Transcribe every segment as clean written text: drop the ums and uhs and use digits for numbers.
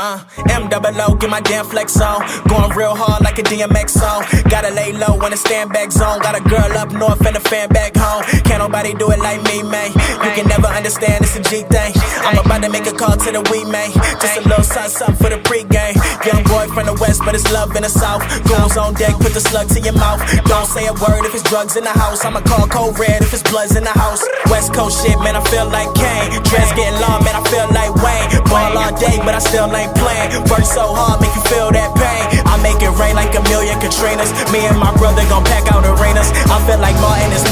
M-double-O, get my damn flex on. Going real hard like a DMX song. Gotta lay low in a stand back zone. Got a girl up north and a fan back home. Can't nobody do it like me, man. You can never understand, it's a G thing. I'm about to make a call to the we, man. Just a little something for the pregame. Young boy from the west, but it's love in the south. Goons on deck, put the slug to your mouth. Don't say a word if it's drugs in the house. I'ma call code red if it's bloods in the house. West Coast shit, man, I feel like Kane. Dreads getting long, man, I feel like Wayne. Ball all day, but I still ain't playing. Work so hard, make you feel that pain. I make it rain like a million Katrinas. Me and my brother gon' pack out arenas. I feel like Martin is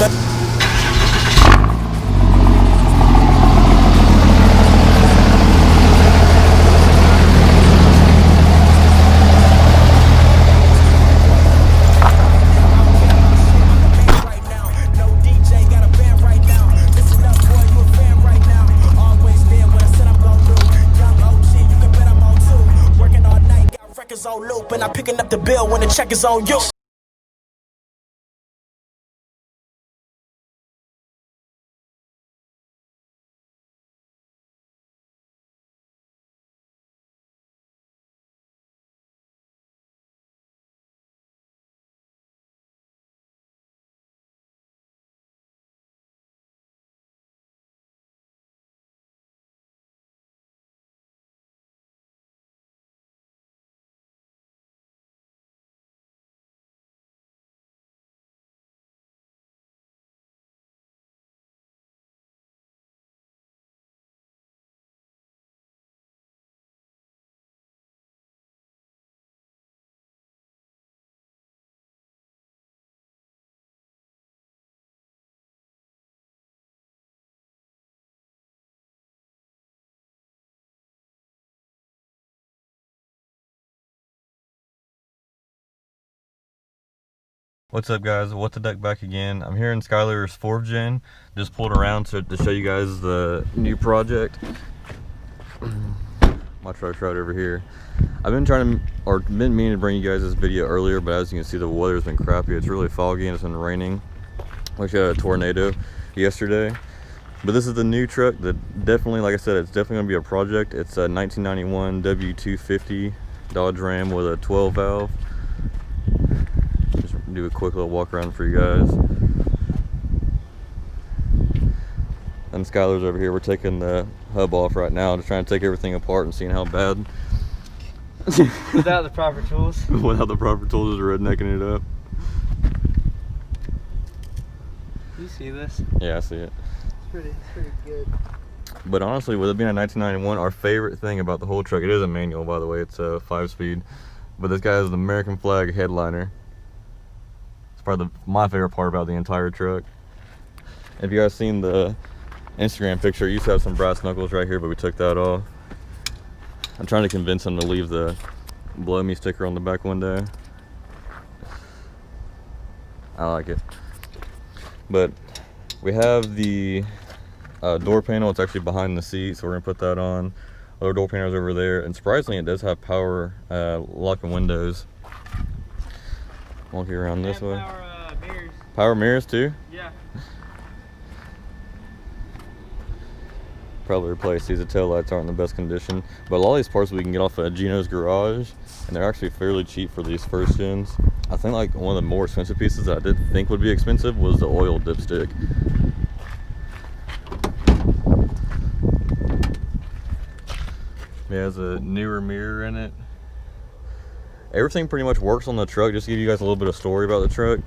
on loop, and I'm picking up the bill when the check is on you. What's up, guys? What the Deck back again. I'm here in Skylar's 4th gen. Just pulled around to show you guys the new project. My truck's right over here. I've been meaning to bring you guys this video earlier, but as you can see, the weather's been crappy. It's really foggy and it's been raining. We had a tornado yesterday. But this is the new truck that definitely, like I said, it's definitely gonna be a project. It's a 1991 W250 Dodge Ram with a 12 valve. Do a quick little walk around for you guys. And Skylar's over here. We're taking the hub off right now, just trying to take everything apart and seeing how bad. Without the proper tools. Without the proper tools, is rednecking it up. You see this? Yeah, I see it. It's pretty good. But honestly, with it being a 1991, our favorite thing about the whole truck, it is a manual, by the way. It's a 5-speed. But this guy has the American flag headliner. It's probably my favorite part about the entire truck. If you guys seen the Instagram picture, it used to have some brass knuckles right here, but we took that off. I'm trying to convince him to leave the blow me sticker on the back window. I like it. But we have the door panel. It's actually behind the seat, so we're gonna put that on. Other door panels over there, and surprisingly it does have power locking windows. Walking around this way. Power mirrors. Power mirrors too? Yeah. Probably replace these. The tail lights aren't in the best condition, but a lot of these parts we can get off of Gino's garage, and they're actually fairly cheap for these first gens. I think like one of the more expensive pieces that I didn't think would be expensive was the oil dipstick. It has a newer mirror in it. Everything pretty much works on the truck. Just to give you guys a little bit of story about the truck.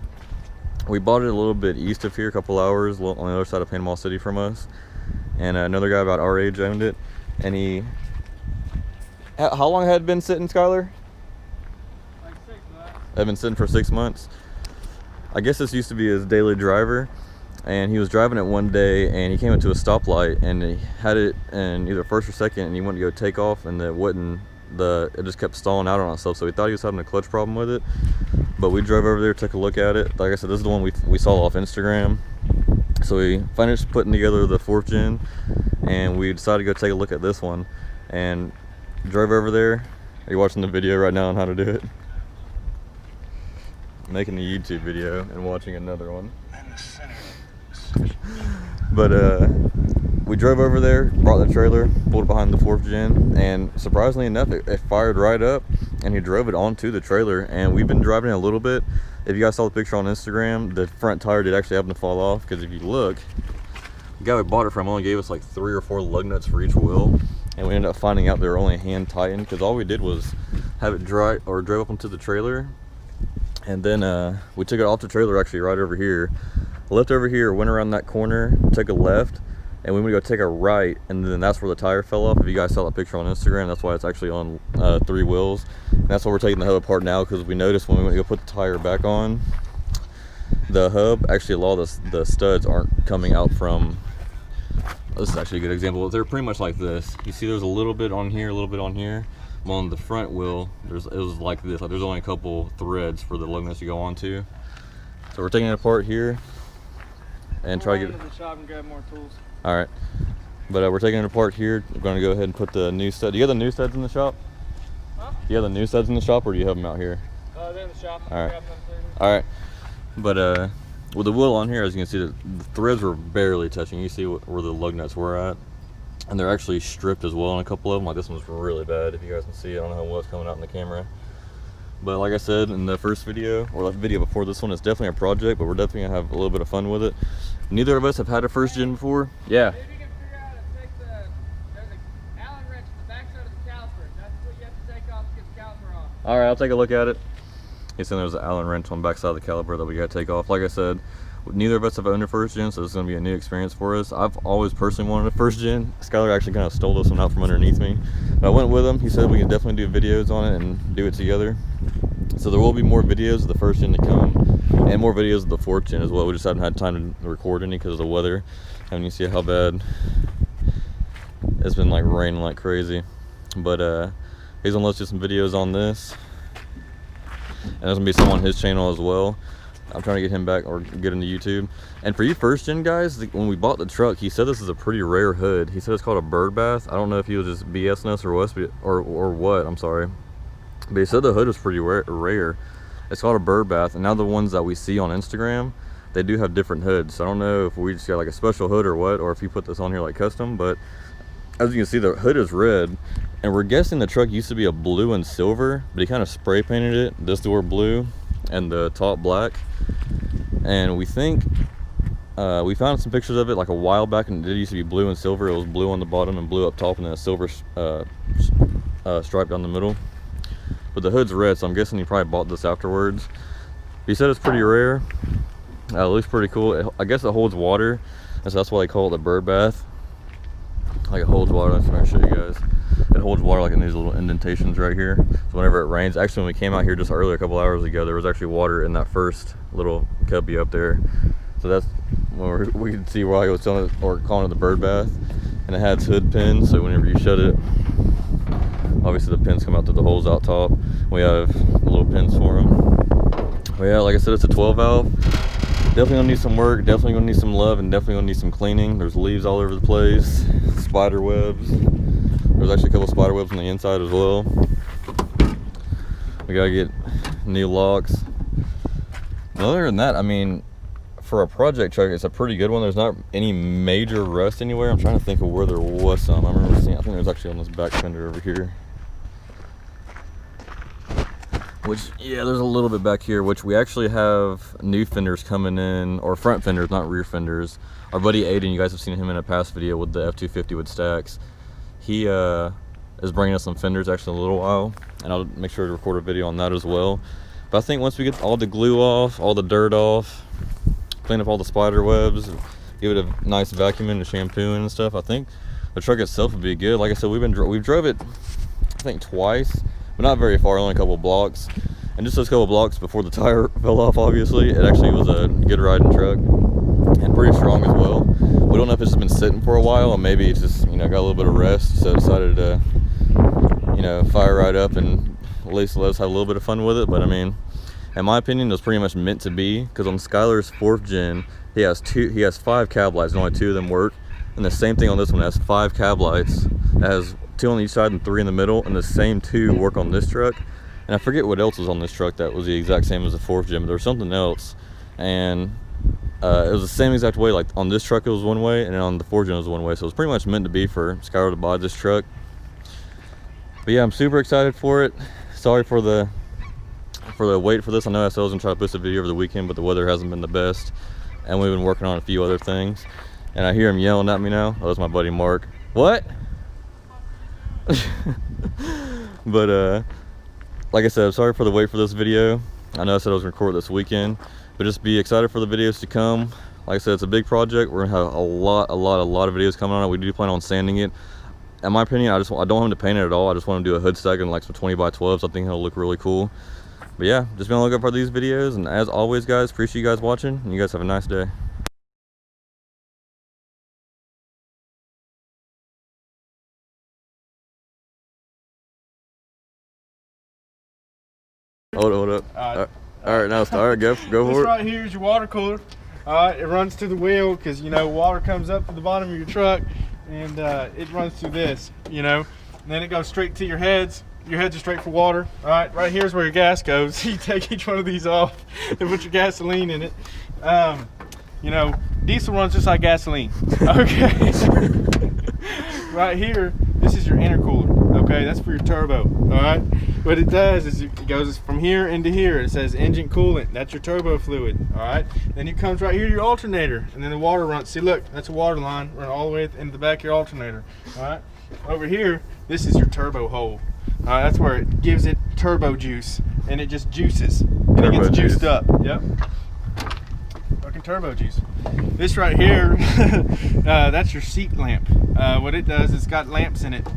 We bought it a little bit east of here, a couple hours on the other side of Panama City from us. And another guy about our age owned it. And he... How long had it been sitting, Skylar? Like 6 months. It had been sitting for 6 months. I guess this used to be his daily driver. And he was driving it one day and he came into a stoplight and he had it in either first or second and he went to go take off and it just kept stalling out on itself, so we thought he was having a clutch problem with it. But we drove over there, took a look at it. Like I said, this is the one we saw off Instagram. So we finished putting together the 4th gen and we decided to go take a look at this one and drove over there. Are you watching the video right now on how to do it? Making a YouTube video and watching another one. But we drove over there, brought the trailer, pulled it behind the 4th gen, and surprisingly enough, it fired right up, and he drove it onto the trailer. And we've been driving it a little bit. If you guys saw the picture on Instagram, the front tire did actually happen to fall off, because if you look, the guy we bought it from only gave us like 3 or 4 lug nuts for each wheel, and we ended up finding out they were only hand tightened, because all we did was have it drove up onto the trailer, and then we took it off the trailer actually right over here, left over here, went around that corner, took a left, and we went to go take a right, and then that's where the tire fell off. If you guys saw that picture on Instagram, that's why it's actually on 3 wheels. And that's why we're taking the hub apart now, because we noticed when we went to go put the tire back on, the hub, actually a lot of the studs aren't coming out from, this is actually a good example. They're pretty much like this. You see there's a little bit on here, a little bit on here. On the front wheel, it was like this. Like there's only a couple threads for the lug nuts to go onto. So we're taking it apart here and try to get to the shop and grab more tools. All right, but we're taking it apart here. We're going to go ahead and put the new stud. Do you have the new studs in the shop? Huh? Do you have the new studs in the shop, or do you have them out here? They're in the shop. All right. All right, but with the wheel on here, as you can see, the threads were barely touching. You see where the lug nuts were at, and they're actually stripped as well on a couple of them. Like this one's really bad. If you guys can see, I don't know what's coming out in the camera. But like I said in the first video, or the video before this one, it's definitely a project, but we're definitely gonna have a little bit of fun with it. Neither of us have had a 1st gen before. Yeah. Maybe you can figure out how to take there's an Allen wrench at the backside of the caliper. That's what you have to take off to get the caliper off. All right, I'll take a look at it. He said there's an Allen wrench on the backside of the caliper that we gotta take off. Like I said, neither of us have owned a 1st gen, so this is gonna be a new experience for us. I've always personally wanted a 1st gen. Skylar actually kind of stole this one out from underneath me. But I went with him. He said we can definitely do videos on it and do it together. So there will be more videos of the 1st gen to come, and more videos of the 4th gen as well. We just haven't had time to record any because of the weather. And you see how bad it's been, like raining like crazy. But he's gonna let's do some videos on this, and there's gonna be some on his channel as well. I'm trying to get him back or get into YouTube. And for you 1st gen guys, when we bought the truck, he said this is a pretty rare hood. He said it's called a bird bath. I don't know if he was just BSing us or what, I'm sorry. But he said the hood is pretty rare. It's called a bird bath, and now the ones that we see on Instagram, they do have different hoods. So I don't know if we just got like a special hood or what, or if you put this on here like custom, but as you can see, the hood is red, and we're guessing the truck used to be a blue and silver, but he kind of spray painted it, this door blue and the top black. And we think we found some pictures of it like a while back, and it did used to be blue and silver. It was blue on the bottom and blue up top, and then a silver stripe down the middle. But the hood's red, so I'm guessing he probably bought this afterwards. He said it's pretty rare. It looks pretty cool. I guess it holds water, and so that's why they call it the bird bath. Like it holds water. I'm trying to show you guys. It holds water like in these little indentations right here. So whenever it rains, actually when we came out here just earlier, a couple hours ago, there was actually water in that first little cubby up there. So that's where we could see why he was telling it, or calling it the bird bath. And it has hood pins, so whenever you shut it, obviously the pins come out through the holes out top. We have the little pins for them. But yeah, like I said, it's a 12 valve. Definitely gonna need some work, definitely gonna need some love, and definitely gonna need some cleaning. There's leaves all over the place, spider webs. There's actually a couple spider webs on the inside as well. We gotta get new locks. But other than that, I mean, for a project truck, it's a pretty good one. There's not any major rust anywhere. I'm trying to think of where there was some. I remember seeing, I think there's actually on this back fender over here. Which, yeah, there's a little bit back here, which we actually have new fenders coming in, or front fenders, not rear fenders. Our buddy Aiden, you guys have seen him in a past video with the F-250 with stacks. He is bringing us some fenders actually in a little while, and I'll make sure to record a video on that as well. But I think once we get all the glue off, all the dirt off, clean up all the spider webs, give it a nice vacuum and shampoo and stuff, I think the truck itself would be good. Like I said, we've drove it, I think twice, but not very far, only a couple blocks. And just those couple blocks before the tire fell off, obviously, it actually was a good riding truck and pretty strong as well. We don't know if it's just been sitting for a while, and maybe it's just, you know, got a little bit of rest, so decided to, you know, fire right up and at least let us have a little bit of fun with it. But I mean, in my opinion, it was pretty much meant to be, because on Skylar's 4th gen, he has 5 cab lights, and only 2 of them work. And the same thing on this one, it has 5 cab lights. It has 2 on each side and 3 in the middle, and the same 2 work on this truck. And I forget what else was on this truck that was the exact same as the 4th gen, but there was something else. And It was the same exact way. Like on this truck it was one way, and then on the 4Gen it was one way. So it was pretty much meant to be for Skylar to buy this truck. But yeah, I'm super excited for it. Sorry for the wait for this. I know I said I was gonna try to post a video over the weekend, but the weather hasn't been the best, and we've been working on a few other things. And I hear him yelling at me now. Oh, that's my buddy Mark. What? But like I said, I'm sorry for the wait for this video. I know I said I was gonna record this weekend, but just be excited for the videos to come. Like I said, it's a big project. We're gonna have a lot of videos coming on it. We do plan on sanding it. In my opinion, I don't want him to paint it at all. I just want him to do a hood stack and like some 20x12s. I think it'll look really cool. But yeah, just be on the lookout for these videos. And as always, guys, appreciate you guys watching. And you guys have a nice day. Hold up. All right, now start. Go for This it. right here is your water cooler. All right, it runs to the wheel because, you know, water comes up to the bottom of your truck, and it runs through this, you know. And then it goes straight to your heads. Your heads are straight for water. All right here's where your gas goes. You take each one of these off and put your gasoline in it. You know, diesel runs just like gasoline. Okay. Right here, this is your intercooler. Okay, that's for your turbo. All right. What it does is it goes from here into here. It says engine coolant. That's your turbo fluid. All right. Then it comes right here to your alternator, and then the water runs. See, look, that's a water line running all the way into the back of your alternator. All right. Over here, this is your turbo hole. All right. That's where it gives it turbo juice, and it just juices, and Turbo it gets juice. juiced up. Yep. Fucking turbo juice. This right here, that's your seat lamp. What it does, it's got lamps in it,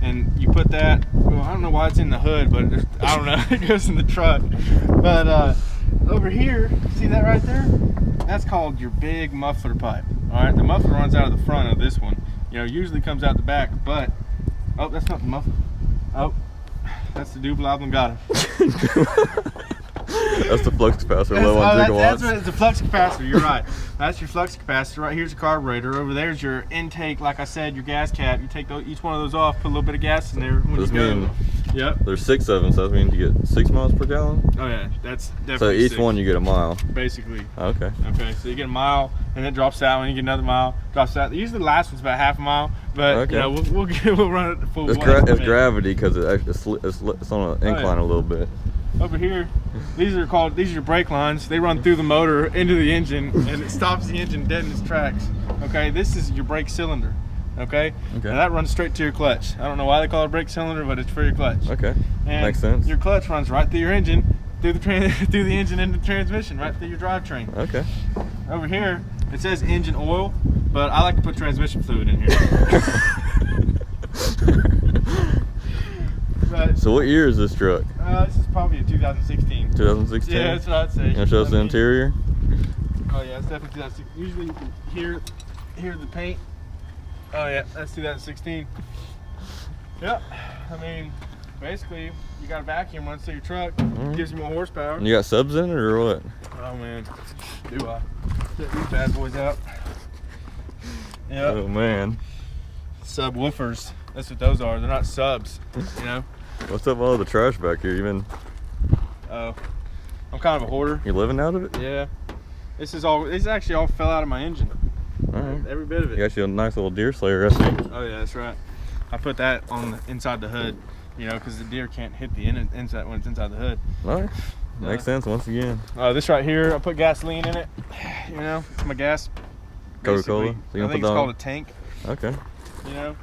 and you put that. Well, I don't know why it's in the hood, but I don't know. It goes in the truck. But over here, see that right there? That's called your big muffler pipe. All right, the muffler runs out of the front of this one. You know, usually comes out the back, but oh, that's not the muffler. Oh, that's the double oblongata. That's the flux capacitor low on gigawatts. That's what it's a flux capacitor. You're right. That's your flux capacitor. Right here's your carburetor. Over there's your intake. Like I said, your gas cap. You take each one of those off. Put a little bit of gas in there when Does you go. mean Yep. there's 6 of them, so that means you get 6 miles per gallon. Oh yeah, that's definitely. So each 6, one you get a mile. basically. Okay. Okay, so you get a mile, and it drops out. When you get another mile, drops out. Usually the last one's about half a mile, but Okay. you know we'll run it full. It's gravity because it's on an incline yeah. a little bit. Over here, these are your brake lines. They run through the motor into the engine, and it stops the engine dead in its tracks. Okay, this is your brake cylinder. Okay, and that runs straight to your clutch. I don't know why they call it a brake cylinder, but it's for your clutch. Okay, and makes sense. Your clutch runs right through your engine, through the engine into the transmission, right through your drivetrain. Okay. Over here, it says engine oil, but I like to put transmission fluid in here. But, So what year is this truck? this is probably a 2016. 2016? Yeah, that's what I'd say. You want to show us the interior? Oh yeah, it's definitely 2016. Usually you can hear the paint. Oh yeah, that's 2016. Yep. I mean, basically, you got a vacuum runs through your truck, gives you more horsepower. And you got subs in it or what? Oh man, do I? Check these bad boys out. Yep. Oh man. Subwoofers. That's what those are. They're not subs, you know? What's up with all the trash back here? Oh, I'm kind of a hoarder. You living out of it? Yeah. This actually all fell out of my engine. All right. Every bit of it. You got you a nice little deer slayer recipe. Oh yeah, that's right. I put that on the inside the hood, you know, because the deer can't hit the inside when it's inside the hood. All right. Makes sense once again. This right here, I put gasoline in it. You know, it's my gas. Coca-Cola? basically. So you I gonna think put it's that called on? a tank. Okay. You know.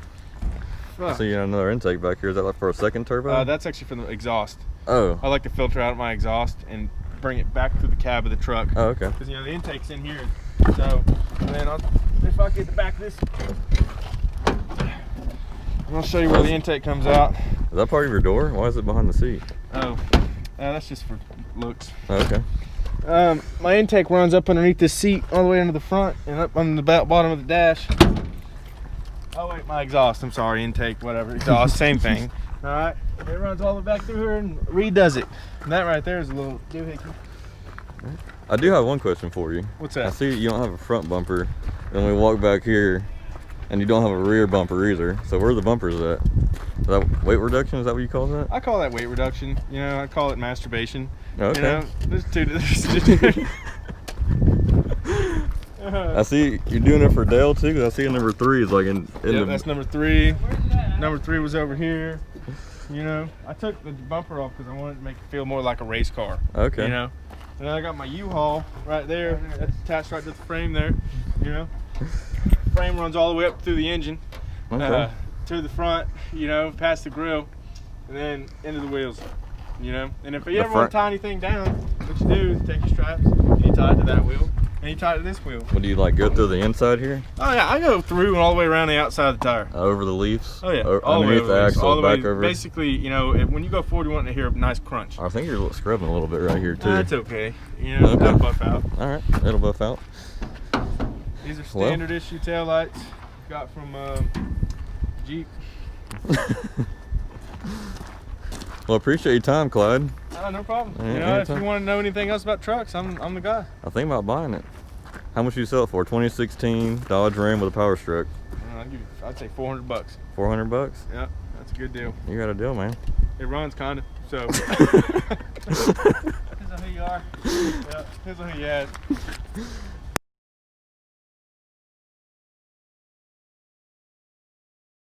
So you got another intake back here. Is that like for a second turbo? That's actually for the exhaust. Oh. I like to filter out my exhaust and bring it back to the cab of the truck. Oh, okay. Because you know the intake's in here. So, and then if I get the back of this, I'll show you where the intake comes out. Is that part of your door? Why is it behind the seat? Oh, that's just for looks. Oh, okay. My intake runs up underneath this seat all the way into the front and up on the bottom of the dash. Oh wait, my exhaust. I'm sorry, intake, whatever. Exhaust, same thing. All right, it runs all the way back through here and redoes it. And that right there is a little doohickey. I do have one question for you. What's I that? see you don't have a front bumper, and we walk back here, and you don't have a rear bumper either. So where are the bumpers at? Is that weight reduction? Is that what you call that? I call that weight reduction. You know, I call it masturbation. Okay. You know, there's two. I see you're doing it for Dale too. 'Cause I see number 3 is like in Yeah, the. that's number 3. Where's that? Number 3 was over here. You know, I took the bumper off because I wanted to make it feel more like a race car. Okay. You know, and I got my U-Haul right there. That's attached right to the frame there. You know, frame runs all the way up through the engine, Okay. to the front. You know, past the grill, and then into the wheels. You know, and if you ever want to tie anything down, what you do is take your straps and you tie it to that wheel, and you tie it to this wheel. What do you like? Go through the inside here, Oh yeah, I go through and all the way around the outside of the tire. over the leaves. Oh yeah, All underneath the axle, all the back way. over. Basically, you know, when you go forward, you want to hear a nice crunch. I think you're scrubbing a little bit right here too. That's okay. You know, Okay. that'll buff out. All right, it'll buff out. These are Well. standard issue tail lights. Got from Jeep. Well, appreciate your time, Clyde. No problem. Yeah, You know, if anytime. you want to know anything else about trucks, I'm the guy. I think about buying it. How much you sell it for? 2016 Dodge Ram with a Power Stroke. I'd say $400. 400 bucks. Yeah, that's a good deal. You got a deal, man. It runs kind of. So. Depends on who you are. Yeah, depends on who you ask.